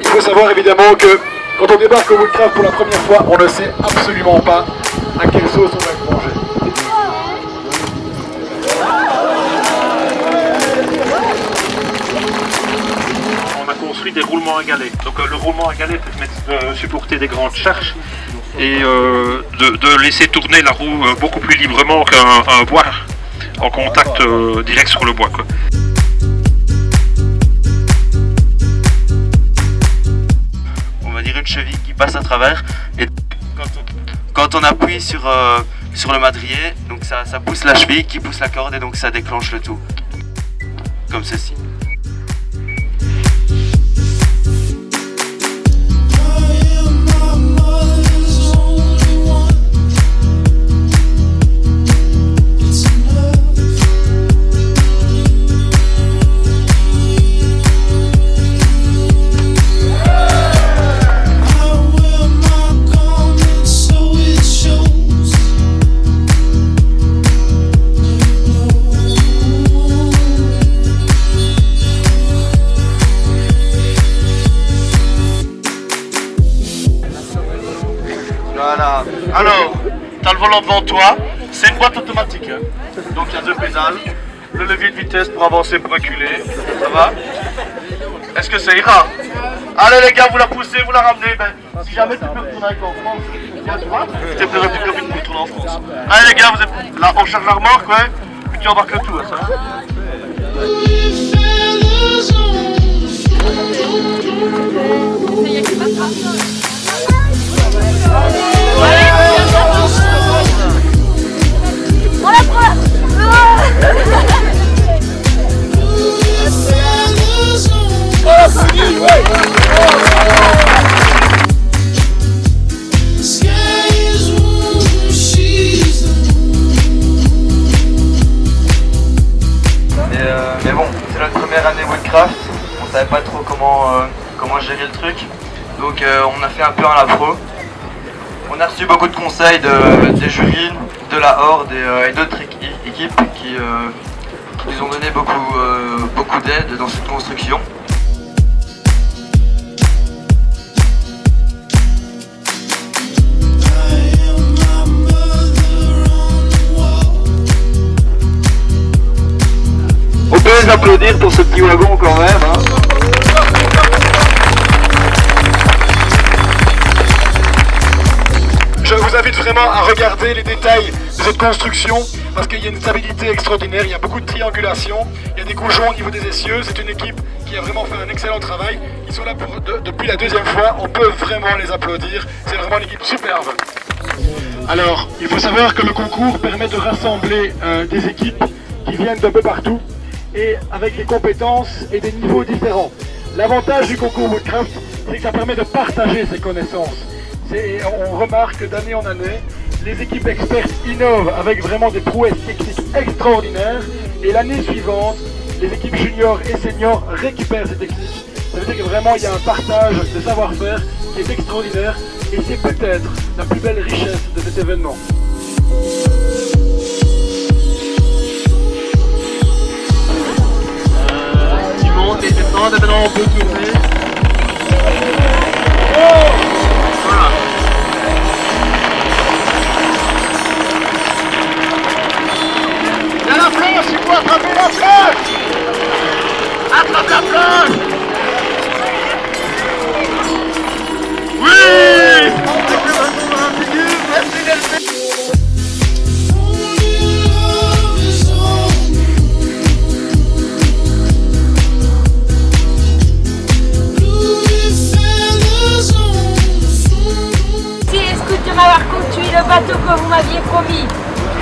Il faut savoir évidemment que quand on débarque au Woodcraft pour la première fois, on ne sait absolument pas à quelle sauce on va être mangé. On a construit des roulements à galets. Donc le roulement à galets permet de supporter des grandes charges et de laisser tourner la roue beaucoup plus librement qu'un bois en contact direct sur le bois, quoi. On va dire une cheville qui passe à travers et quand on appuie sur le madrier, donc ça pousse la cheville qui pousse la corde et donc ça déclenche le tout. Comme ceci. Voilà. Alors, tu as le volant devant toi, c'est une boîte automatique. Hein. Donc il y a 2 pédales, le levier de vitesse pour avancer, pour reculer. Ça va? Est-ce que ça ira? Allez les gars, vous la poussez, vous la ramenez. Ben, si jamais tu peux retourner avec en France, tu vois, c'est plus rapide que vite pour retourner en France. Allez les gars, vous êtes là, on charge la remorque, ouais, puis tu embarques le tout, hein, ça va? Mais bon, c'est notre première année Woodcraft, on savait pas trop comment gérer le truc, donc on a fait un peu à l'impro. On a reçu beaucoup de conseils des jurys, de la Horde et d'autres équipes qui nous ont donné beaucoup d'aide dans cette construction. On peut les applaudir pour ce petit wagon quand même. Hein. Je vous invite vraiment à regarder les détails de cette construction parce qu'il y a une stabilité extraordinaire, il y a beaucoup de triangulation, il y a des goujons au niveau des essieux, c'est une équipe qui a vraiment fait un excellent travail. Ils sont là depuis la 2e fois, on peut vraiment les applaudir, c'est vraiment une équipe superbe. Alors, il faut savoir que le concours permet de rassembler des équipes qui viennent d'un peu partout et avec des compétences et des niveaux différents. L'avantage du concours Woodcraft, c'est que ça permet de partager ses connaissances. On remarque que d'année en année, les équipes expertes innovent avec vraiment des prouesses techniques extraordinaires et l'année suivante, les équipes juniors et seniors récupèrent ces techniques. Ça veut dire que vraiment il y a un partage de savoir-faire qui est extraordinaire et c'est peut-être la plus belle richesse de cet événement. Tu montes et descends, et maintenant on peut tourner. Voilà. Il y a la planche, il faut attraper la planche. Attrape la planche. Oui. Avoir conduit le bateau que vous m'aviez promis.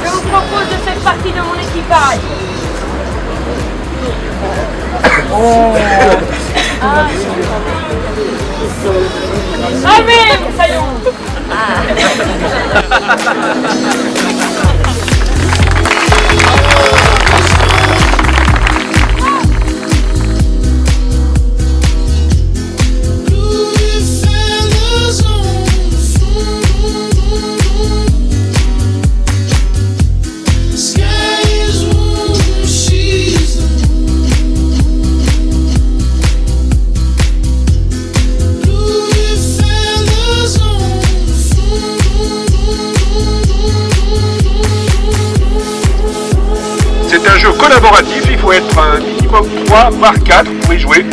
Je vous propose de faire partie de mon équipage. Allez, Moussaillon. collaboratif, il faut être un minimum 3 voire 4 pour y jouer.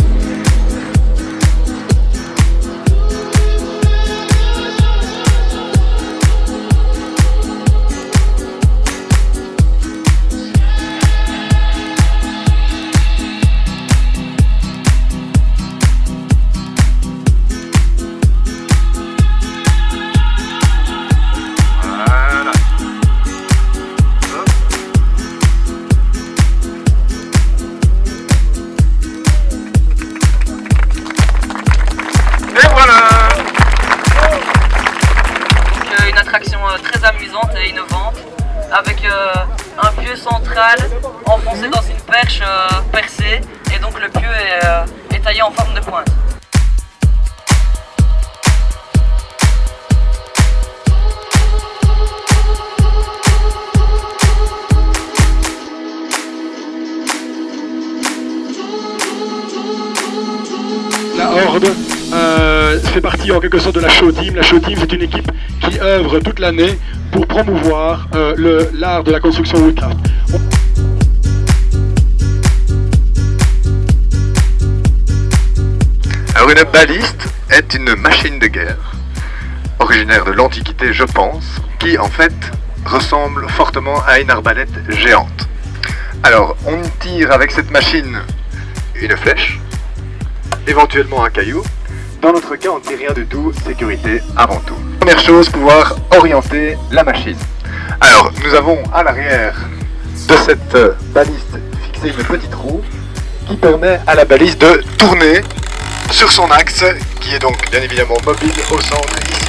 Une attraction très amusante et innovante avec un pieu central enfoncé dans une perche percée et donc le pieu est taillé en forme de pointe. La Horde fait partie en quelque sorte de la Show Team. La Show Team, c'est une équipe qui œuvre toute l'année pour promouvoir l'art de la construction Woodcraft. Alors une baliste est une machine de guerre, originaire de l'Antiquité je pense, qui en fait ressemble fortement à une arbalète géante. Alors on tire avec cette machine une flèche, éventuellement un caillou. Dans notre cas, on ne tire rien du tout, sécurité avant tout. Première chose, pouvoir orienter la machine. Alors, nous avons à l'arrière de cette baliste fixé une petite roue qui permet à la baliste de tourner sur son axe, qui est donc bien évidemment mobile au centre ici.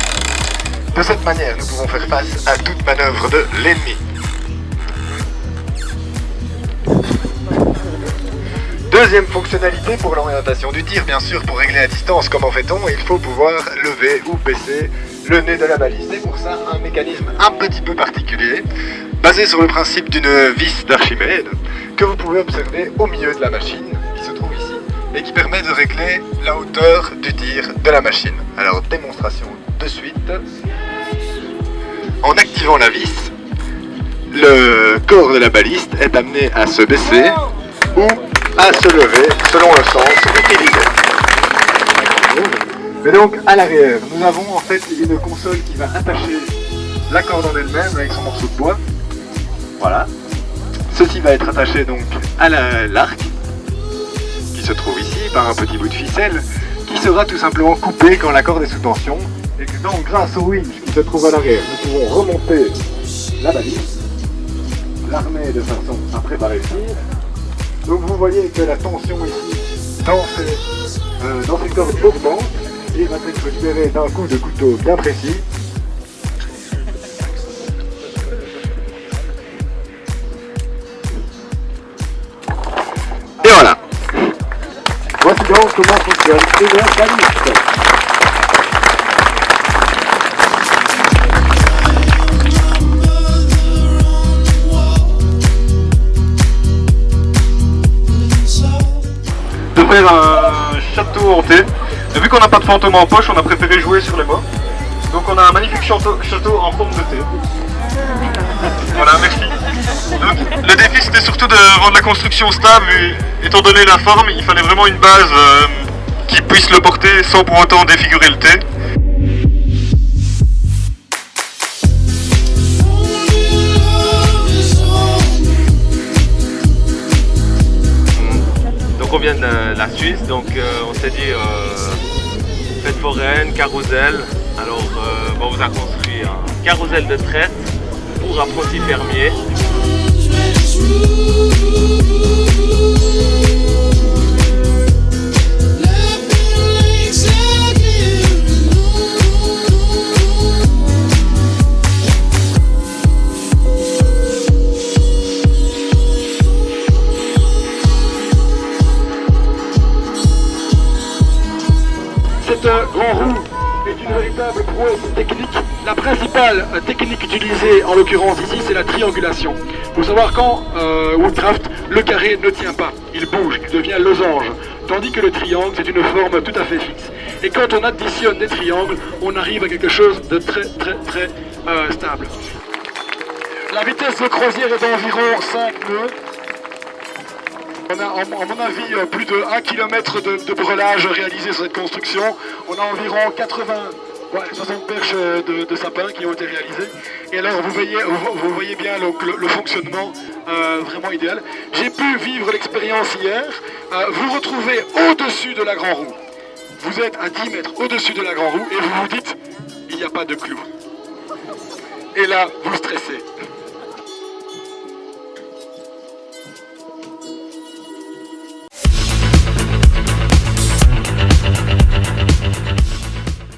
De cette manière, nous pouvons faire face à toute manœuvre de l'ennemi. Deuxième fonctionnalité pour l'orientation du tir, bien sûr, pour régler la distance, comment fait-on? Il faut pouvoir lever ou baisser le nez de la baliste. Et pour ça, un mécanisme un petit peu particulier, basé sur le principe d'une vis d'Archimède, que vous pouvez observer au milieu de la machine, qui se trouve ici, et qui permet de régler la hauteur du tir de la machine. Alors, démonstration de suite. En activant la vis, le corps de la baliste est amené à se baisser ou à se lever selon le sens utilisé. Mais donc à l'arrière, nous avons en fait une console qui va attacher la corde en elle-même avec son morceau de bois. Voilà. Ceci va être attaché donc à l'arc qui se trouve ici par un petit bout de ficelle qui sera tout simplement coupé quand la corde est sous tension et que donc grâce au winch qui se trouve à l'arrière, nous pouvons remonter la balise, l'armer de façon à préparer le tir. Donc vous voyez que la tension ici dans ces cordes augmente et va être libérée d'un coup de couteau bien précis. Et voilà. Voici donc comment fonctionne une baliste. De faire un château hanté. Et vu qu'on n'a pas de fantôme en poche, on a préféré jouer sur les mots. Donc on a un magnifique château en forme de thé. Voilà, merci. Donc, le défi c'était surtout de rendre la construction stable, et étant donné la forme, il fallait vraiment une base qui puisse le porter sans pour autant défigurer le thé. Donc on vient de la Suisse, donc on s'est dit fête foraine, carrousel. Alors on vous a construit un carrousel de traite pour apprentis fermiers. Cette grand roue est une véritable prouesse technique. La principale technique utilisée en l'occurrence ici, c'est la triangulation. Il faut savoir qu'en Woodcraft, le carré ne tient pas, il bouge, il devient losange. Tandis que le triangle, c'est une forme tout à fait fixe. Et quand on additionne des triangles, on arrive à quelque chose de très stable. La vitesse de croisière est d'environ 5 nœuds. On a, à mon avis, plus de 1 km de brelage réalisé sur cette construction. On a environ 60 perches de sapins qui ont été réalisées. Et alors, vous voyez bien le fonctionnement vraiment idéal. J'ai pu vivre l'expérience hier. Vous retrouvez au-dessus de la Grand Roue. Vous êtes à 10 mètres au-dessus de la Grand Roue et vous vous dites, il n'y a pas de clou. Et là, vous stressez.